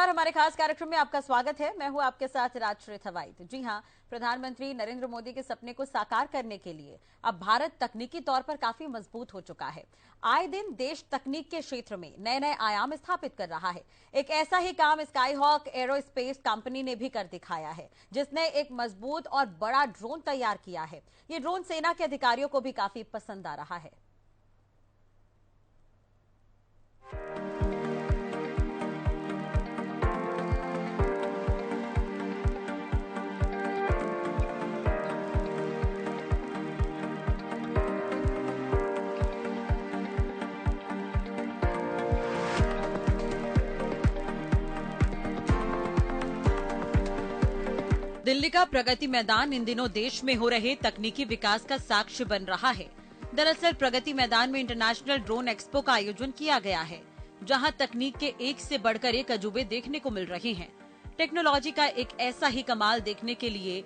नमस्कार, हमारे खास कार्यक्रम में आपका स्वागत है। मैं हूं आपके साथ राजश्री थवाइत। जी हां, प्रधानमंत्री नरेंद्र मोदी के सपने को साकार करने के लिए अब भारत तकनीकी तौर पर काफी मजबूत हो चुका है। आए दिन देश तकनीक के क्षेत्र में नए नए आयाम स्थापित कर रहा है। एक ऐसा ही काम स्काईहॉक एरोस्पेस कंपनी ने भी कर दिखाया है, जिसने एक मजबूत और बड़ा ड्रोन तैयार किया है। ये ड्रोन सेना के अधिकारियों को भी काफी पसंद आ रहा है। दिल्ली का प्रगति मैदान इन दिनों देश में हो रहे तकनीकी विकास का साक्ष्य बन रहा है। दरअसल प्रगति मैदान में इंटरनेशनल ड्रोन एक्सपो का आयोजन किया गया है, जहां तकनीक के एक से बढ़कर एक अजूबे देखने को मिल रहे हैं। टेक्नोलॉजी का एक ऐसा ही कमाल देखने के लिए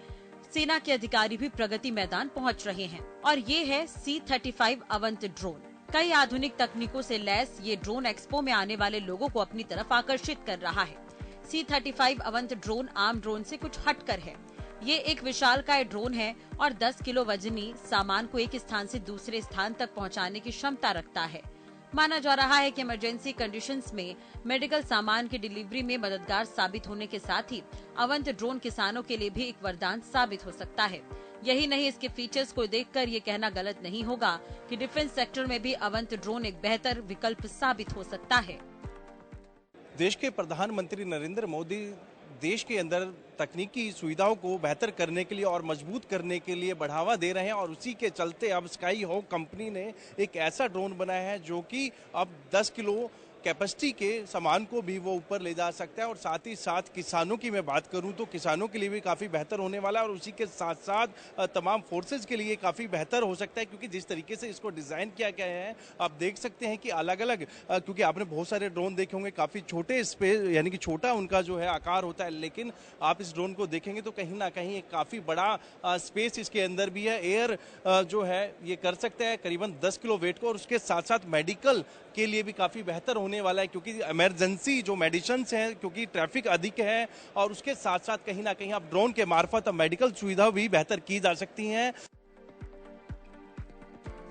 सेना के अधिकारी भी प्रगति मैदान पहुंच रहे हैं, और ये है C-35 अवंत ड्रोन। कई आधुनिक तकनीकों से लैस ये ड्रोन एक्सपो में आने वाले लोगों को अपनी तरफ आकर्षित कर रहा है। C-35 अवंत ड्रोन आम ड्रोन से कुछ हटकर है। ये एक विशालकाय ड्रोन है और 10 किलो वजनी सामान को एक स्थान से दूसरे स्थान तक पहुंचाने की क्षमता रखता है। माना जा रहा है कि इमरजेंसी कंडीशंस में मेडिकल सामान की डिलीवरी में मददगार साबित होने के साथ ही अवंत ड्रोन किसानों के लिए भी एक वरदान साबित हो सकता है। यही नहीं, इसके फीचर्स को देखकर ये कहना गलत नहीं होगा कि डिफेंस सेक्टर में भी अवंत ड्रोन एक बेहतर विकल्प साबित हो सकता है। देश के प्रधानमंत्री नरेंद्र मोदी देश के अंदर तकनीकी सुविधाओं को बेहतर करने के लिए और मजबूत करने के लिए बढ़ावा दे रहे हैं, और उसी के चलते अब स्काईहॉक कंपनी ने एक ऐसा ड्रोन बनाया है जो कि अब 10 किलो कैपेसिटी के सामान को भी वो ऊपर ले जा सकता है। और साथ ही साथ किसानों की मैं बात करूं तो किसानों के लिए भी काफ़ी बेहतर होने वाला है, और उसी के साथ साथ तमाम फोर्सेज के लिए काफ़ी बेहतर हो सकता है, क्योंकि जिस तरीके से इसको डिज़ाइन किया गया है आप देख सकते हैं कि अलग अलग, क्योंकि आपने बहुत सारे ड्रोन देखे होंगे काफ़ी छोटे स्पेस यानी कि छोटा उनका जो है आकार होता है, लेकिन आप इस ड्रोन को देखेंगे तो कहीं ना कहीं एक काफ़ी बड़ा स्पेस इसके अंदर भी है। एयर जो है ये कर सकता है करीबन 10 किलो वेट को, और उसके साथ साथ मेडिकल के लिए भी काफ़ी बेहतर होने वाला है, क्योंकि इमरजेंसी जो मेडिसिन्स हैं, क्योंकि ट्रैफिक अधिक है, और उसके साथ साथ कहीं ना कहीं आप ड्रोन के मार्फत मेडिकल सुविधा भी बेहतर की जा सकती हैं।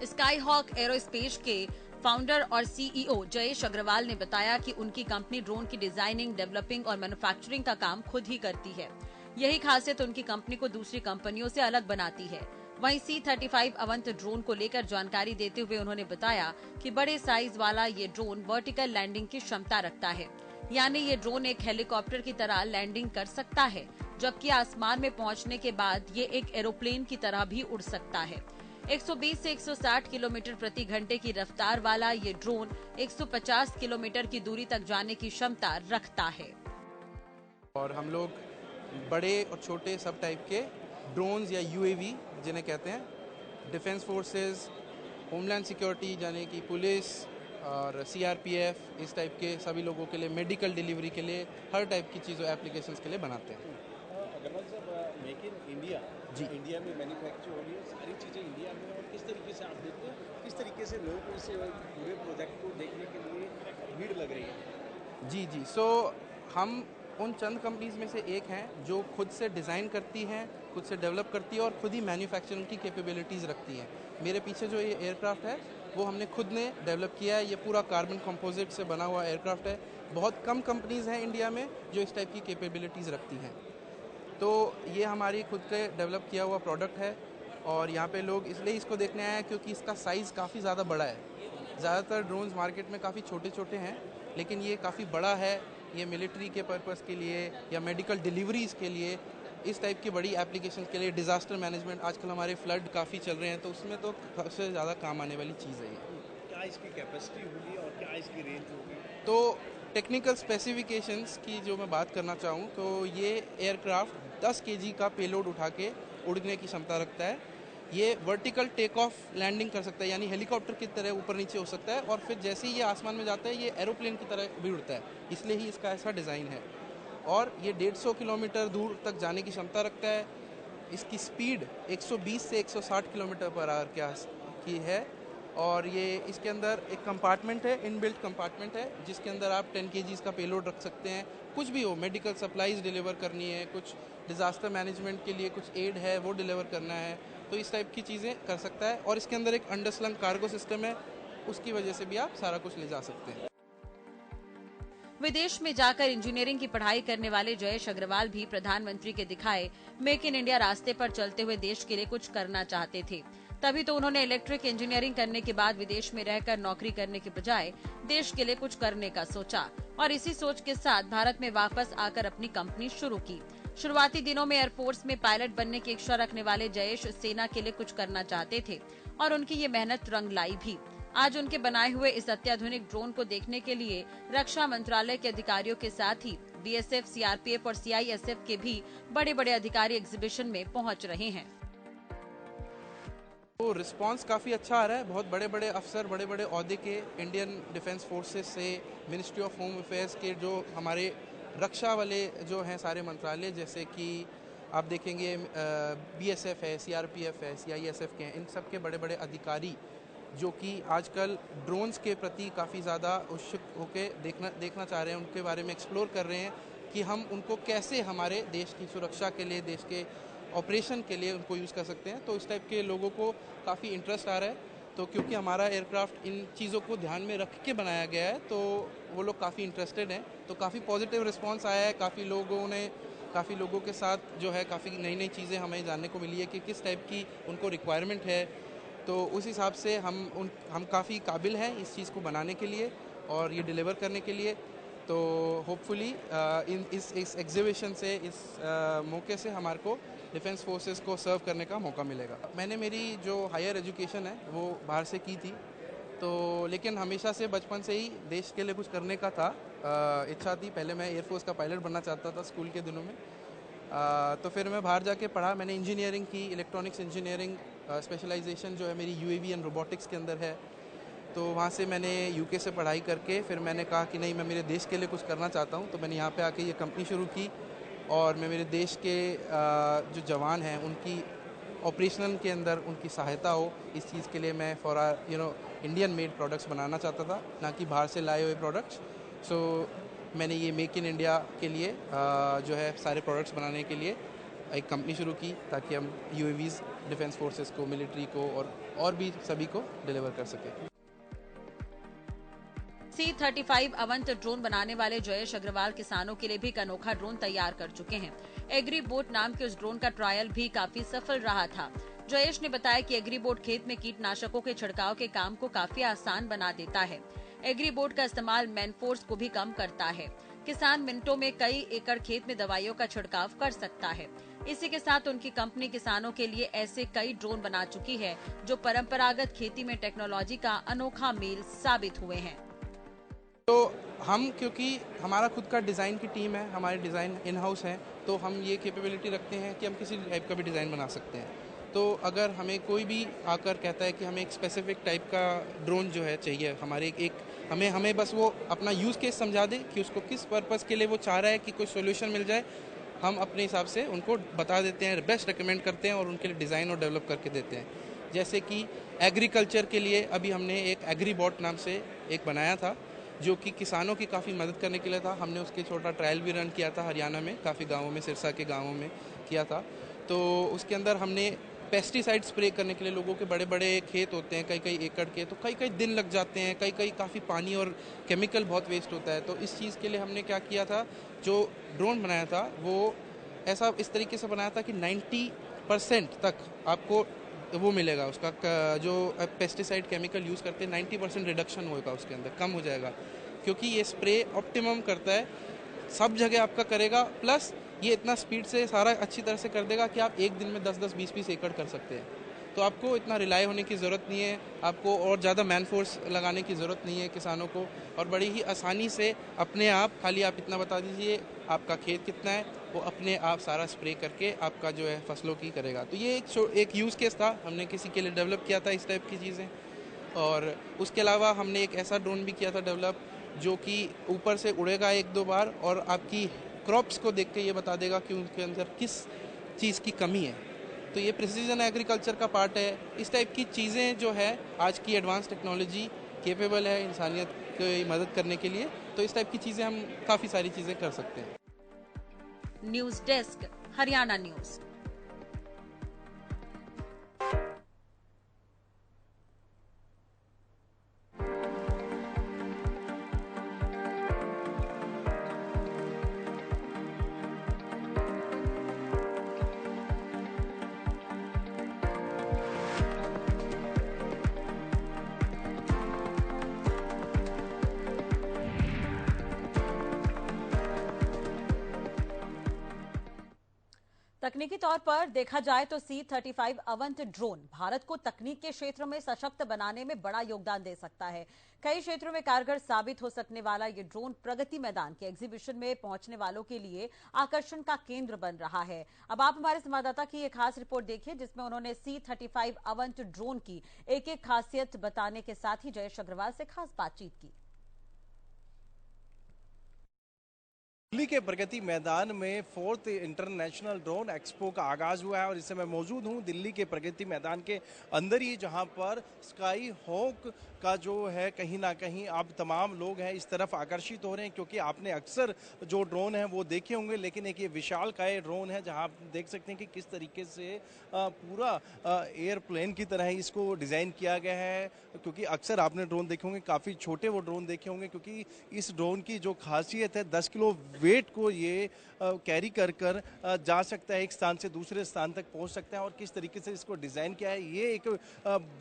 स्काईहॉक एरोस्पेस के फाउंडर और CEO जयेश अग्रवाल ने बताया कि उनकी कंपनी ड्रोन की डिजाइनिंग, डेवलपिंग और मैन्युफैक्चरिंग का काम खुद ही करती है। यही खासियत उनकी कंपनी को दूसरी कंपनियों से अलग बनाती है। वहीं C-35 अवंत ड्रोन को लेकर जानकारी देते हुए उन्होंने बताया कि बड़े साइज वाला ये ड्रोन वर्टिकल लैंडिंग की क्षमता रखता है, यानी ये ड्रोन एक हेलीकॉप्टर की तरह लैंडिंग कर सकता है, जबकि आसमान में पहुंचने के बाद ये एक एरोप्लेन की तरह भी उड़ सकता है। 120 से 160 किलोमीटर प्रति घंटे की रफ्तार वाला ये ड्रोन 150 किलोमीटर की दूरी तक जाने की क्षमता रखता है। और हम लोग बड़े और छोटे सब टाइप के ड्रोन्स या UAV जिन्हें कहते हैं, डिफेंस फोर्सेस, होमलैंड सिक्योरिटी यानी कि पुलिस और CRPF, इस टाइप के सभी लोगों के लिए, मेडिकल डिलीवरी के लिए, हर टाइप की चीज़ों एप्लीकेशंस के लिए बनाते हैं। अग्रवाल साहब, make in India ji, India में मैन्युफैक्चर हो रही है, सारी चीज़ें इंडिया में, और किस तरीके से आप देखते हैं, किस तरीके से लोग इस पूरे प्रोजेक्ट को देखने के लिए भीड़ लग रही है? जी, सो हम उन चंद कंपनीज में से एक हैं जो खुद से डिज़ाइन करती हैं, खुद से डेवलप करती है और खुद ही मैन्युफैक्चरिंग की कैपेबिलिटीज़ रखती हैं। मेरे पीछे जो ये एयरक्राफ्ट है वो हमने खुद ने डेवलप किया है। ये पूरा कार्बन कंपोजिट से बना हुआ एयरक्राफ्ट है। बहुत कम कंपनीज़ हैं इंडिया में जो इस टाइप की कैपेबिलिटीज़ रखती हैं। तो ये हमारी खुद के डेवलप किया हुआ प्रोडक्ट है, और यहाँ पे लोग इसलिए इसको देखने आए हैं क्योंकि इसका साइज़ काफ़ी ज़्यादा बड़ा है। ज़्यादातर ड्रोन्स मार्केट में काफ़ी छोटे छोटे हैं, लेकिन ये काफ़ी बड़ा है। ये मिलिट्री के पर्पस के लिए या मेडिकल डिलीवरीज़ के लिए, इस टाइप की बड़ी एप्लीकेशन के लिए, डिज़ास्टर मैनेजमेंट, आजकल हमारे फ्लड काफ़ी चल रहे हैं, तो उसमें तो सबसे ज़्यादा काम आने वाली चीज़ है ये। क्या इसकी कैपेसिटी होगी और क्या इसकी रेंज होगी? तो टेक्निकल स्पेसिफिकेशंस की जो मैं बात करना चाहूँ तो ये एयरक्राफ्ट 10 kg का पेलोड उठा के उड़ने की क्षमता रखता है। ये वर्टिकल टेक ऑफ लैंडिंग कर सकता है, यानी हेलीकॉप्टर की तरह ऊपर नीचे हो सकता है, और फिर जैसे ही ये आसमान में जाता है ये एरोप्लेन की तरह भी उड़ता है, इसलिए ही इसका ऐसा डिज़ाइन है। और ये 150 किलोमीटर दूर तक जाने की क्षमता रखता है। इसकी स्पीड 120 से 160 किलोमीटर पर आवर की है, और ये इसके अंदर एक कंपार्टमेंट है, इनबिल्ट कंपार्टमेंट है, जिसके अंदर आप 10 kgs का पेलोड रख सकते हैं। कुछ भी हो, मेडिकल सप्लाईज डिलीवर करनी है, कुछ डिज़ास्टर मैनेजमेंट के लिए कुछ एड है वो डिलीवर करना है, तो इस टाइप की चीज़ें कर सकता है। और इसके अंदर एक अंडरस्लंग कार्गो सिस्टम है, उसकी वजह से भी आप सारा कुछ ले जा सकते हैं। विदेश में जाकर इंजीनियरिंग की पढ़ाई करने वाले जयेश अग्रवाल भी प्रधानमंत्री के दिखाए मेक इन इंडिया रास्ते पर चलते हुए देश के लिए कुछ करना चाहते थे। तभी तो उन्होंने इलेक्ट्रिक इंजीनियरिंग करने के बाद विदेश में रहकर नौकरी करने के बजाय देश के लिए कुछ करने का सोचा और इसी सोच के साथ भारत में वापस आकर अपनी कंपनी शुरू की। शुरुआती दिनों में एयरफोर्स में पायलट बनने की इच्छा रखने वाले जयेश सेना के लिए कुछ करना चाहते थे और उनकी ये मेहनत रंग लाई भी। आज उनके बनाए हुए इस अत्याधुनिक ड्रोन को देखने के लिए रक्षा मंत्रालय के अधिकारियों के साथ ही बीएसएफ, सीआरपीएफ और सीआईएसएफ के भी बड़े बड़े अधिकारी एग्जीबिशन में पहुंच रहे हैं। तो रिस्पांस काफ़ी अच्छा आ रहा है। बहुत बड़े बड़े अफसर, बड़े बड़े ओहदे के इंडियन डिफेंस फोर्सेस से, मिनिस्ट्री ऑफ होम अफेयर्स के जो हमारे रक्षा वाले जो हैं सारे मंत्रालय, जैसे कि आप देखेंगे बीएसएफ है, सीआरपीएफ है, सीआईएसएफ के हैं, इन सब के बड़े बड़े अधिकारी जो कि आजकल ड्रोन्स के प्रति काफ़ी ज़्यादा उत्सुक होकर देखना चाह रहे हैं, उनके बारे में एक्सप्लोर कर रहे हैं कि हम उनको कैसे हमारे देश की सुरक्षा के लिए, देश के ऑपरेशन के लिए उनको यूज़ कर सकते हैं। तो इस टाइप के लोगों को काफ़ी इंटरेस्ट आ रहा है। तो क्योंकि हमारा एयरक्राफ्ट इन चीज़ों को ध्यान में रख के बनाया गया है, तो वो लोग काफ़ी इंटरेस्टेड हैं। तो काफ़ी पॉजिटिव रिस्पांस आया है। काफ़ी लोगों के साथ जो है काफ़ी नई नई चीज़ें हमें जानने को मिली है कि किस टाइप की उनको रिक्वायरमेंट है। तो उस हिसाब से हम काफ़ी काबिल हैं इस चीज़ को बनाने के लिए और ये डिलीवर करने के लिए। तो होपफुली इस एग्जीबिशन से, इस मौके से हमारे को डिफेंस फोर्सेस को सर्व करने का मौका मिलेगा। मैंने मेरी जो हायर एजुकेशन है वो बाहर से की थी, तो लेकिन हमेशा से बचपन से ही देश के लिए कुछ करने का था, इच्छा थी। पहले मैं एयरफोर्स का पायलट बनना चाहता था स्कूल के दिनों में। तो फिर मैं बाहर जाके पढ़ा, मैंने इंजीनियरिंग की, इलेक्ट्रॉनिक्स इंजीनियरिंग स्पेशलाइजेशन जो है मेरी यूएवी एंड रोबोटिक्स के अंदर है। तो वहाँ से मैंने यूके से पढ़ाई करके फिर मैंने कहा कि नहीं, मैं मेरे देश के लिए कुछ करना चाहता हूँ। तो मैंने यहाँ पे आके ये कंपनी शुरू की और मैं मेरे देश के जो जवान हैं उनकी ऑपरेशनल के अंदर उनकी सहायता हो, इस चीज़ के लिए मैं फॉर इंडियन मेड प्रोडक्ट्स बनाना चाहता था, ना कि बाहर से लाए हुए प्रोडक्ट्स। सो मैंने ये मेक इन इंडिया के लिए जो है सारे प्रोडक्ट्स बनाने के लिए एक कंपनी शुरू की, ताकि हम यूएवीज़ डिफेंस फोर्सेस को, मिलिट्री को और भी सभी को डिलीवर कर सकें। C-35 अवंत ड्रोन बनाने वाले जयेश अग्रवाल किसानों के लिए भी एक अनोखा ड्रोन तैयार कर चुके हैं। एग्री बोट नाम के उस ड्रोन का ट्रायल भी काफी सफल रहा था। जयेश ने बताया कि एग्री बोट खेत में कीटनाशकों के छिड़काव के काम को काफी आसान बना देता है। एग्री बोट का इस्तेमाल मैनफोर्स को भी कम करता है। किसान मिनटों में कई एकड़ खेत में दवाइयों का छिड़काव कर सकता है। इसी के साथ उनकी कंपनी किसानों के लिए ऐसे कई ड्रोन बना चुकी है जो परंपरागत खेती में टेक्नोलॉजी का अनोखा मेल साबित हुए हैं। तो हम, क्योंकि हमारा खुद का डिज़ाइन की टीम है, हमारे डिज़ाइन इन हाउस हैं, तो हम ये कैपेबिलिटी रखते हैं कि हम किसी टाइप का भी डिज़ाइन बना सकते हैं। तो अगर हमें कोई भी आकर कहता है कि हमें एक स्पेसिफिक टाइप का ड्रोन जो है चाहिए, हमें बस वो अपना यूज़ केस समझा दे कि उसको किस पर्पज़ के लिए वो चाह रहा है कि कोई सोल्यूशन मिल जाए, हम अपने हिसाब से उनको बता देते हैं, बेस्ट रिकमेंड करते हैं और उनके लिए डिज़ाइन और डेवलप करके देते हैं। जैसे कि एग्रीकल्चर के लिए अभी हमने एक एग्री बॉट नाम से एक बनाया था, जो कि किसानों की काफ़ी मदद करने के लिए था। हमने उसके छोटा ट्रायल भी रन किया था हरियाणा में, काफ़ी गाँवों में, सिरसा के गाँवों में किया था। तो उसके अंदर हमने पेस्टिसाइड स्प्रे करने के लिए, लोगों के बड़े बड़े खेत होते हैं कई एकड़ के, तो कई दिन लग जाते हैं, कई काफ़ी पानी और केमिकल बहुत वेस्ट होता है। तो इस चीज़ के लिए हमने क्या किया था, जो ड्रोन बनाया था वो इस तरीके से बनाया था कि 90% तक आपको वो मिलेगा, उसका जो पेस्टिसाइड केमिकल यूज़ करते हैं 90% रिडक्शन होगा, उसके अंदर कम हो जाएगा, क्योंकि ये स्प्रे ऑप्टिमम करता है, सब जगह आपका करेगा, प्लस ये इतना स्पीड से सारा अच्छी तरह से कर देगा कि आप एक दिन में 10-10, 20-20 एकड़ कर सकते हैं। तो आपको इतना रिलाई होने की ज़रूरत नहीं है, आपको और ज़्यादा मैन फोर्स लगाने की ज़रूरत नहीं है किसानों को, और बड़ी ही आसानी से अपने आप, खाली आप इतना बता दीजिए आपका खेत कितना है, वो अपने आप सारा स्प्रे करके आपका जो है फसलों की करेगा। तो ये एक यूज़ केस था, हमने किसी के लिए डेवलप किया था इस टाइप की चीज़ें। और उसके अलावा हमने एक ऐसा ड्रोन भी किया था डेवलप, जो कि ऊपर से उड़ेगा 1-2 बार और आपकी क्रॉप्स को देख के ये बता देगा कि उनके अंदर किस चीज़ की कमी है। तो ये प्रिसीजन एग्रीकल्चर का पार्ट है। इस टाइप की चीज़ें जो है आज की एडवांस टेक्नोलॉजी केपेबल है इंसानियत की मदद करने के लिए, तो इस टाइप की चीज़ें हम काफ़ी सारी चीज़ें कर सकते हैं। News desk, Haryana news. तकनीकी तौर पर देखा जाए तो C-35 अवंत ड्रोन भारत को तकनीक के क्षेत्र में सशक्त बनाने में बड़ा योगदान दे सकता है। कई क्षेत्रों में कारगर साबित हो सकने वाला ये ड्रोन प्रगति मैदान के एग्जीबिशन में पहुंचने वालों के लिए आकर्षण का केंद्र बन रहा है। अब आप हमारे संवाददाता की एक खास रिपोर्ट देखिए, जिसमें उन्होंने C-35 अवंत ड्रोन की एक-एक खासियत बताने के साथ ही जयेश अग्रवाल से खास बातचीत की। दिल्ली के प्रगति मैदान में 4th इंटरनेशनल ड्रोन एक्सपो का आगाज हुआ है और इस समय मौजूद हूं दिल्ली के प्रगति मैदान के अंदर ही, जहां पर स्काई हॉक का जो है कहीं ना कहीं अब तमाम लोग हैं इस तरफ आकर्षित हो रहे हैं, क्योंकि आपने अक्सर जो ड्रोन है वो देखे होंगे, लेकिन एक ये विशालकाय ड्रोन है जहां आप देख सकते हैं कि किस तरीके से पूरा एयरप्लेन की तरह इसको डिज़ाइन किया गया है। क्योंकि अक्सर आपने ड्रोन देखे होंगे, काफ़ी छोटे वो ड्रोन देखे होंगे, क्योंकि इस ड्रोन की जो खासियत है 10 किलो वेट को ये कैरी कर कर जा सकता है, एक स्थान से दूसरे स्थान तक पहुंच सकता है। और किस तरीके से इसको डिज़ाइन किया है ये एक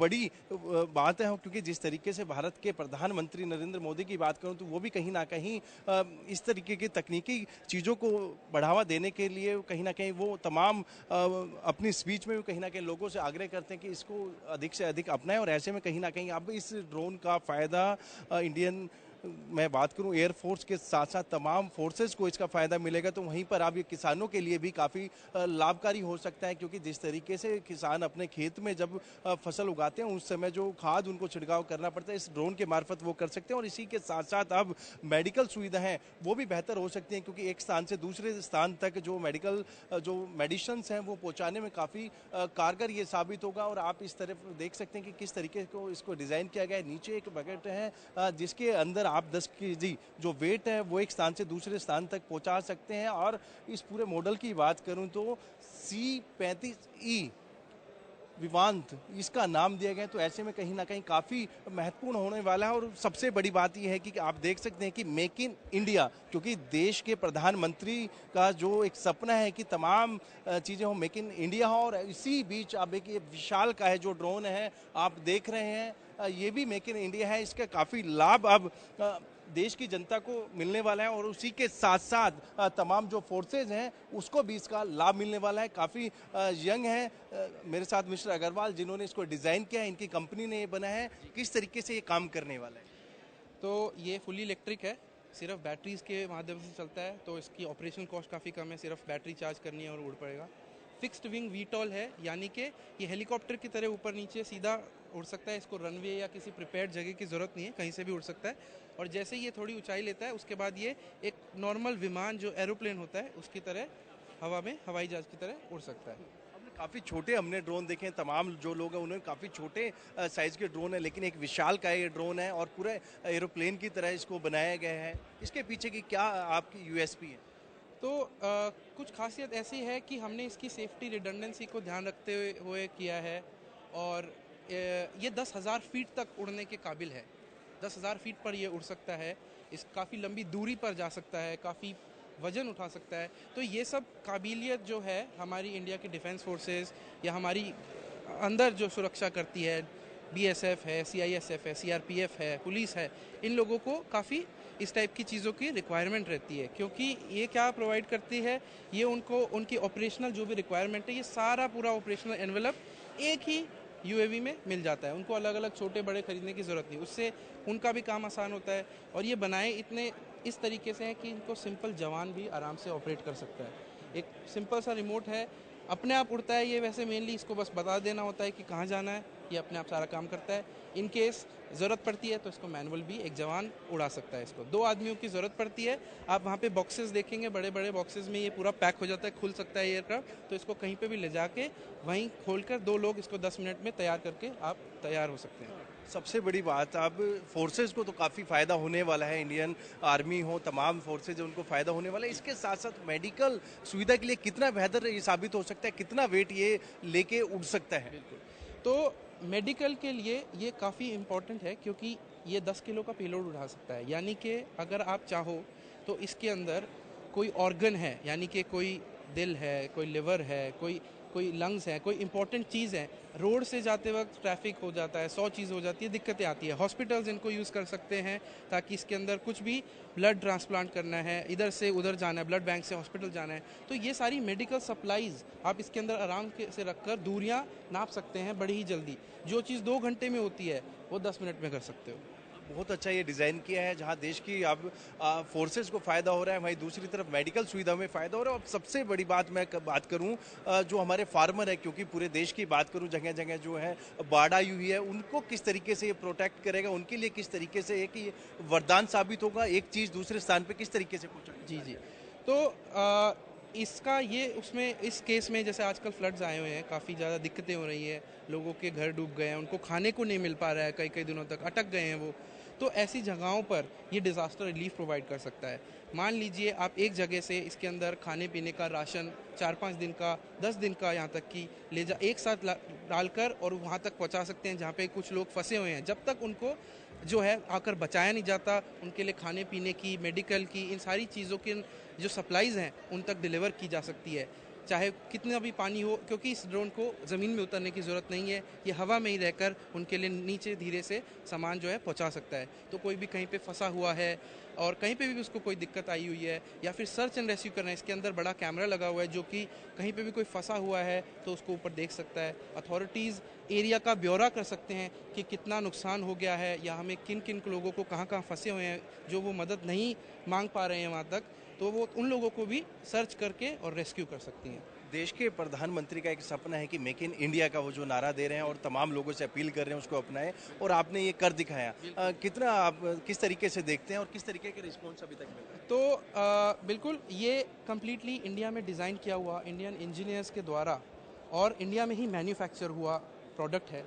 बड़ी बात है, क्योंकि जिस तरीके से भारत के प्रधानमंत्री नरेंद्र मोदी की बात करूं तो वो भी कहीं ना कहीं इस तरीके की तकनीकी चीज़ों को बढ़ावा देने के लिए कहीं ना कहीं वो तमाम अपनी स्पीच में भी कहीं ना कहीं लोगों से आग्रह करते हैं कि इसको अधिक से अधिक अपनाएं। और ऐसे में कहीं ना कहीं अब इस ड्रोन का फ़ायदा इंडियन, मैं बात करूं एयरफोर्स के साथ साथ तमाम फोर्सेस को इसका फ़ायदा मिलेगा, तो वहीं पर अब ये किसानों के लिए भी काफ़ी लाभकारी हो सकता है। क्योंकि जिस तरीके से किसान अपने खेत में जब फसल उगाते हैं उस समय जो खाद उनको छिड़काव करना पड़ता है, इस ड्रोन के मार्फत वो कर सकते हैं। और इसी के साथ साथ अब मेडिकल सुविधाएं वो भी बेहतर हो सकती हैं, क्योंकि एक स्थान से दूसरे स्थान तक जो मेडिकल जो मेडिसिन्स हैं वो पहुँचाने में काफ़ी कारगर ये साबित होगा। और आप इस तरफ देख सकते हैं कि किस तरीके को इसको डिज़ाइन किया गया है। नीचे एक बकेट है जिसके अंदर आप 10 केजी जो वेट है वो एक स्थान से दूसरे स्थान तक पहुंचा सकते हैं। और इस पूरे मॉडल की बात करूं तो C-35E विवांत इसका नाम दिया गया, तो ऐसे में कहीं ना कहीं काफ़ी महत्वपूर्ण होने वाला है। और सबसे बड़ी बात यह है कि आप देख सकते हैं कि मेक इन इंडिया, क्योंकि देश के प्रधानमंत्री का जो एक सपना है कि तमाम चीज़ें हो मेक इन इंडिया हो, और इसी बीच अब एक ये विशाल का है जो ड्रोन है आप देख रहे हैं ये भी मेक इन इंडिया है। इसका काफ़ी लाभ अब देश की जनता को मिलने वाला है, और उसी के साथ साथ तमाम जो फोर्सेज हैं उसको भी इसका लाभ मिलने वाला है। काफ़ी यंग है मेरे साथ मिस्टर अग्रवाल जिन्होंने इसको डिज़ाइन किया है, इनकी कंपनी ने ये बनाया है। किस तरीके से ये काम करने वाला है? तो ये फुली इलेक्ट्रिक है, सिर्फ बैटरीज के माध्यम से चलता है, तो इसकी ऑपरेशन कॉस्ट काफ़ी कम है, सिर्फ बैटरी चार्ज करनी है और उड़ पड़ेगा। फिक्स्ड विंग वीटॉल है, यानी कि ये हेलीकॉप्टर की तरह ऊपर नीचे सीधा उड़ सकता है। इसको रनवे या किसी प्रिपेयर्ड जगह की ज़रूरत नहीं है, कहीं से भी उड़ सकता है। और जैसे ये थोड़ी ऊंचाई लेता है उसके बाद ये एक नॉर्मल विमान जो एरोप्लेन होता है उसकी तरह हवा में हवाई जहाज़ की तरह उड़ सकता है। काफ़ी छोटे हमने ड्रोन देखे हैं, तमाम जो लोग हैं उन्होंने काफ़ी छोटे साइज़ के ड्रोन है, लेकिन एक विशाल का ये ड्रोन है और पूरे एरोप्लेन की तरह इसको बनाया गया है। इसके पीछे की क्या आपकी यूएसपी है? तो कुछ खासियत ऐसी है कि हमने इसकी सेफ्टी रिडंडेंसी को ध्यान रखते हुए किया है। और ये 10,000 फीट तक उड़ने के काबिल है। 10,000 फीट पर ये उड़ सकता है, इस काफ़ी लंबी दूरी पर जा सकता है, काफ़ी वजन उठा सकता है। तो ये सब काबिलियत जो है हमारी इंडिया की डिफेंस फोर्सेस या हमारी अंदर जो सुरक्षा करती है, BSF है, CISF है, CRPF है, पुलिस है, इन लोगों को काफ़ी इस टाइप की चीज़ों की रिक्वायरमेंट रहती है। क्योंकि ये क्या प्रोवाइड करती है, ये उनको उनकी ऑपरेशनल जो भी रिक्वायरमेंट है, ये सारा पूरा ऑपरेशनल एनवेलप एक ही UAV में मिल जाता है। उनको अलग अलग छोटे बड़े खरीदने की ज़रूरत नहीं, उससे उनका भी काम आसान होता है। और ये बनाए इतने इस तरीके से है कि इनको सिंपल जवान भी आराम से ऑपरेट कर सकता है। एक सिंपल सा रिमोट है, अपने आप उड़ता है ये, वैसे मेनली इसको बस बता देना होता है कि कहाँ जाना है, ये अपने आप सारा काम करता है। इन केस ज़रूरत पड़ती है तो इसको मैनुअल भी एक जवान उड़ा सकता है। इसको 2 आदमियों की ज़रूरत पड़ती है। आप वहाँ पे बॉक्सेस देखेंगे, बड़े बड़े बॉक्सेस में ये पूरा पैक हो जाता है, खुल सकता है एयरक्राफ्ट। तो इसको कहीं पे भी ले जाके वहीं खोलकर 2 लोग इसको 10 मिनट में तैयार करके आप तैयार हो सकते हैं। सबसे बड़ी बात, अब फोर्सेस को तो काफ़ी फ़ायदा होने वाला है, इंडियन आर्मी हो, तमाम फोर्सेज है उनको फ़ायदा होने वाला है। इसके साथ साथ मेडिकल सुविधा के लिए कितना बेहतर ये साबित हो सकता है, कितना वेट ये लेके उड़ सकता है? बिल्कुल। तो मेडिकल के लिए ये काफ़ी इम्पोर्टेंट है, क्योंकि ये 10 किलो का पेलोड उठा सकता है। यानी कि अगर आप चाहो तो इसके अंदर कोई ऑर्गन है, यानी कि कोई दिल है, कोई लिवर है, कोई कोई लंग्स है, कोई इंपॉर्टेंट चीज़ है, रोड से जाते वक्त ट्रैफिक हो जाता है, 100 चीज़ हो जाती है, दिक्कतें आती है। हॉस्पिटल्स इनको यूज़ कर सकते हैं ताकि इसके अंदर कुछ भी ब्लड ट्रांसप्लांट करना है, इधर से उधर जाना है, ब्लड बैंक से हॉस्पिटल जाना है, तो ये सारी मेडिकल सप्लाईज आप इसके अंदर आराम से रखकर दूरियां नाप सकते हैं बड़ी ही जल्दी। जो चीज़ 2 घंटे में होती है वो 10 मिनट में कर सकते हो। बहुत अच्छा ये डिज़ाइन किया है, जहां देश की अब फोर्सेस को फ़ायदा हो रहा है, वहीं दूसरी तरफ मेडिकल सुविधा में फ़ायदा हो रहा है। और सबसे बड़ी बात मैं बात करूं, जो हमारे फार्मर है, क्योंकि पूरे देश की बात करूं, जगह जगह जो है बाढ़ आई हुई है, उनको किस तरीके से ये प्रोटेक्ट करेगा, उनके लिए किस तरीके से एक ये वरदान साबित होगा, एक चीज़ दूसरे स्थान पर किस तरीके से पहुँचाएगा? जी जी। तो इसका ये उसमें इस केस में जैसे आजकल फ्लड्स आए हुए हैं, काफ़ी ज़्यादा दिक्कतें हो रही हैं, लोगों के घर डूब गए हैं, उनको खाने को नहीं मिल पा रहा है, कई कई दिनों तक अटक गए हैं वो। तो ऐसी जगहों पर ये डिज़ास्टर रिलीफ प्रोवाइड कर सकता है। मान लीजिए आप एक जगह से इसके अंदर खाने पीने का राशन 4-5 दिन का, 10 दिन का, यहाँ तक कि एक साथ डालकर और वहाँ तक पहुँचा सकते हैं जहाँ पे कुछ लोग फंसे हुए हैं। जब तक उनको जो है आकर बचाया नहीं जाता, उनके लिए खाने पीने की, मेडिकल की, इन सारी चीज़ों की जो सप्लाईज़ हैं उन तक डिलीवर की जा सकती है, चाहे कितना भी पानी हो, क्योंकि इस ड्रोन को ज़मीन में उतरने की ज़रूरत नहीं है। ये हवा में ही रहकर उनके लिए नीचे धीरे से सामान जो है पहुंचा सकता है। तो कोई भी कहीं पे फंसा हुआ है और कहीं पे भी उसको कोई दिक्कत आई हुई है, या फिर सर्च एंड रेस्क्यू करना है, इसके अंदर बड़ा कैमरा लगा हुआ है जो कि कहीं पे भी कोई फंसा हुआ है तो उसको ऊपर देख सकता है। अथॉरिटीज़ एरिया का ब्यौरा कर सकते हैं कि कितना नुकसान हो गया है, या हमें किन किन लोगों को कहाँ कहाँ फंसे हुए हैं जो वो मदद नहीं मांग पा रहे हैं वहाँ तक, तो वो उन लोगों को भी सर्च करके और रेस्क्यू कर सकती हैं। देश के प्रधानमंत्री का एक सपना है कि मेक इन इंडिया का वो जो नारा दे रहे हैं और तमाम लोगों से अपील कर रहे हैं उसको अपनाएं, और आपने ये कर दिखाया। कितना आप किस तरीके से देखते हैं और किस तरीके के रिस्पॉन्स अभी तक मिल रहा है? तो बिल्कुल ये कम्प्लीटली इंडिया में डिज़ाइन किया हुआ, इंडियन इंजीनियर्स के द्वारा और इंडिया में ही मैन्युफैक्चर हुआ प्रोडक्ट है।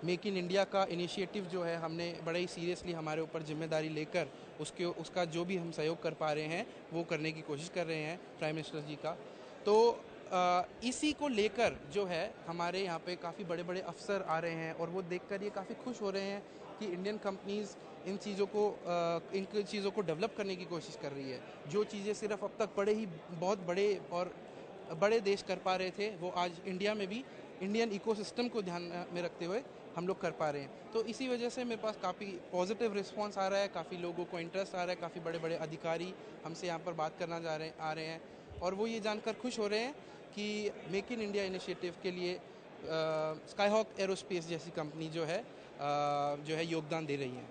मेक इन इंडिया का इनिशिएटिव जो है हमने बड़े ही सीरियसली हमारे ऊपर जिम्मेदारी लेकर उसका जो भी हम सहयोग कर पा रहे हैं वो करने की कोशिश कर रहे हैं प्राइम मिनिस्टर जी का। तो इसी को लेकर जो है हमारे यहाँ पे काफ़ी बड़े बड़े अफसर आ रहे हैं और वो देखकर ये काफ़ी खुश हो रहे हैं कि इंडियन कंपनीज़ इन चीज़ों को डेवलप करने की कोशिश कर रही है। जो चीज़ें सिर्फ अब तक बहुत बड़े देश कर पा रहे थे, वो आज इंडिया में भी इंडियन इकोसिस्टम को ध्यान में रखते हुए हम लोग कर पा रहे हैं। तो इसी वजह से मेरे पास काफ़ी पॉजिटिव रिस्पांस आ रहा है, काफ़ी लोगों को इंटरेस्ट आ रहा है, काफ़ी बड़े बड़े अधिकारी हमसे यहाँ पर बात करना आ रहे हैं और वो ये जानकर खुश हो रहे हैं कि मेक इन इंडिया इनिशिएटिव के लिए स्काईहॉक एरोस्पेस जैसी कंपनी जो है योगदान दे रही है।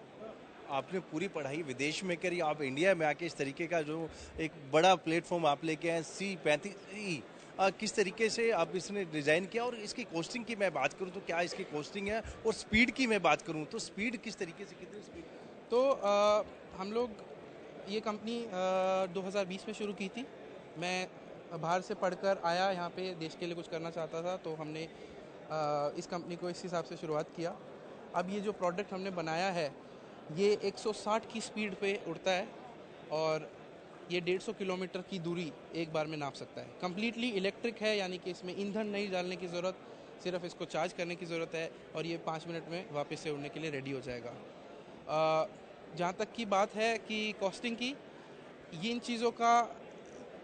आपने पूरी पढ़ाई विदेश में करी, आप इंडिया में आके इस तरीके का जो एक बड़ा प्लेटफॉर्म आप लेके आए C-35E, किस तरीके से आप इसने डिज़ाइन किया, और इसकी कॉस्टिंग की मैं बात करूं तो क्या इसकी कॉस्टिंग है, और स्पीड की मैं बात करूं तो स्पीड किस तरीके से, कितनी स्पीड? तो हम लोग ये कंपनी 2020 में शुरू की थी। मैं बाहर से पढ़कर आया, यहाँ पे देश के लिए कुछ करना चाहता था, तो हमने इस कंपनी को इस हिसाब से शुरुआत किया। अब ये जो प्रोडक्ट हमने बनाया है ये 160 की स्पीड पे उड़ता है और ये 150 किलोमीटर की दूरी एक बार में नाप सकता है। कम्प्लीटली इलेक्ट्रिक है, यानी कि इसमें ईंधन नहीं डालने की ज़रूरत, सिर्फ इसको चार्ज करने की ज़रूरत है और ये 5 मिनट में वापस से उड़ने के लिए रेडी हो जाएगा। जहाँ तक की बात है कि कॉस्टिंग की, ये इन चीज़ों का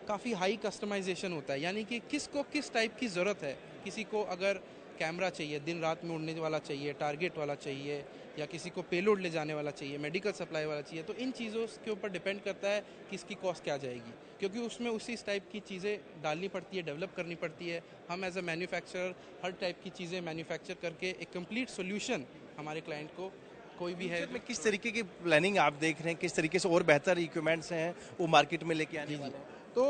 काफ़ी हाई कस्टमाइजेशन होता है, यानी कि किसको किस टाइप की ज़रूरत है। किसी को अगर कैमरा चाहिए, दिन रात में उड़ने वाला चाहिए, टारगेट वाला चाहिए, या किसी को पेलोड ले जाने वाला चाहिए, मेडिकल सप्लाई वाला चाहिए, तो इन चीज़ों के ऊपर डिपेंड करता है कि इसकी कॉस्ट क्या जाएगी, क्योंकि उसमें उसी टाइप की चीज़ें डालनी पड़ती है, डेवलप करनी पड़ती है। हम एज अ मैन्युफैक्चरर हर टाइप की चीज़ें मैन्युफैक्चर करके एक कंप्लीट सोल्यूशन हमारे क्लाइंट को कोई भी है। में किस तरीके की प्लानिंग आप देख रहे हैं, किस तरीके से और बेहतर इक्विपमेंट्स हैं वो मार्केट में लेके आने वाले हैं? तो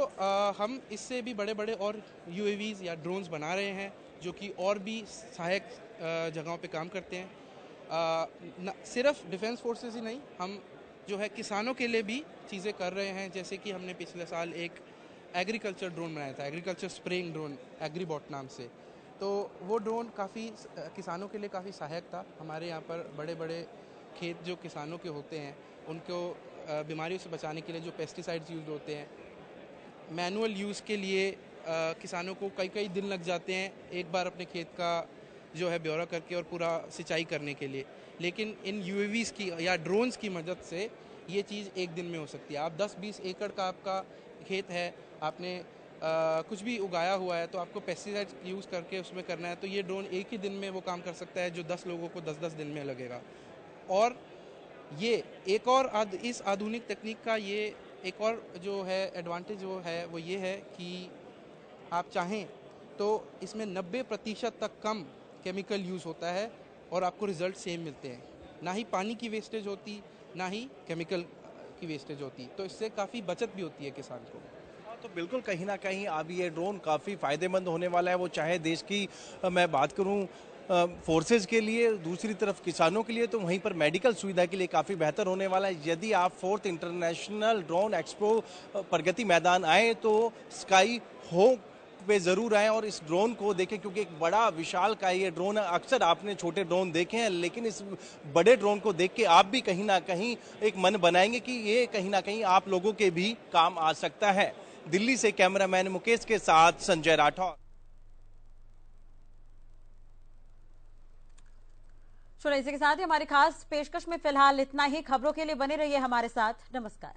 हम इससे भी बड़े बड़े और UAVs या ड्रोन्स बना रहे हैं जो कि और भी सहायक जगहों पे काम करते हैं। सिर्फ डिफेंस फोर्सेस ही नहीं, हम जो है किसानों के लिए भी चीज़ें कर रहे हैं। जैसे कि हमने पिछले साल एक एग्रीकल्चर ड्रोन बनाया था, एग्रीकल्चर स्प्रेइंग ड्रोन, एग्रीबॉट नाम से। तो वो ड्रोन काफ़ी किसानों के लिए काफ़ी सहायक था। हमारे यहाँ पर बड़े बड़े खेत जो किसानों के होते हैं उनको बीमारियों से बचाने के लिए जो पेस्टिसाइड्स यूज होते हैं, मैनुअल यूज़ के लिए किसानों को कई कई दिन लग जाते हैं एक बार अपने खेत का जो है ब्यौरा करके और पूरा सिंचाई करने के लिए। लेकिन इन UAVs की या ड्रोन्स की मदद से ये चीज़ एक दिन में हो सकती है। आप 10-20 एकड़ का आपका खेत है, आपने कुछ भी उगाया हुआ है, तो आपको पेस्टिसाइड्स यूज़ करके उसमें करना है, तो ये ड्रोन एक ही दिन में वो काम कर सकता है जो 10 लोगों को 10-10 दिन में लगेगा। और ये एक और इस आधुनिक तकनीक का ये एक और जो है एडवांटेज वो ये है कि आप चाहें तो इसमें 90% तक कम केमिकल यूज़ होता है और आपको रिज़ल्ट सेम मिलते हैं। ना ही पानी की वेस्टेज होती, ना ही केमिकल की वेस्टेज होती, तो इससे काफ़ी बचत भी होती है किसान को। तो बिल्कुल कहीं ना कहीं अब ये ड्रोन काफ़ी फ़ायदेमंद होने वाला है, वो चाहे देश की मैं बात करूं फोर्सेज के लिए, दूसरी तरफ किसानों के लिए, तो वहीं पर मेडिकल सुविधा के लिए काफ़ी बेहतर होने वाला है। यदि आप 4th international drone expo Pragati Maidan आए तो स्काई होप पे ज़रूर आएँ और इस ड्रोन को देखें, क्योंकि एक बड़ा विशाल का ये ड्रोन है। अक्सर आपने छोटे ड्रोन देखे हैं, लेकिन इस बड़े ड्रोन को देख के आप भी कहीं ना कहीं एक मन बनाएंगे कि ये कहीं ना कहीं आप लोगों के भी काम आ सकता है। दिल्ली से कैमरामैन मुकेश के साथ संजय राठौर। इसी के साथ ही हमारी खास पेशकश में फिलहाल इतना ही। खबरों के लिए बने रहिए हमारे साथ। नमस्कार।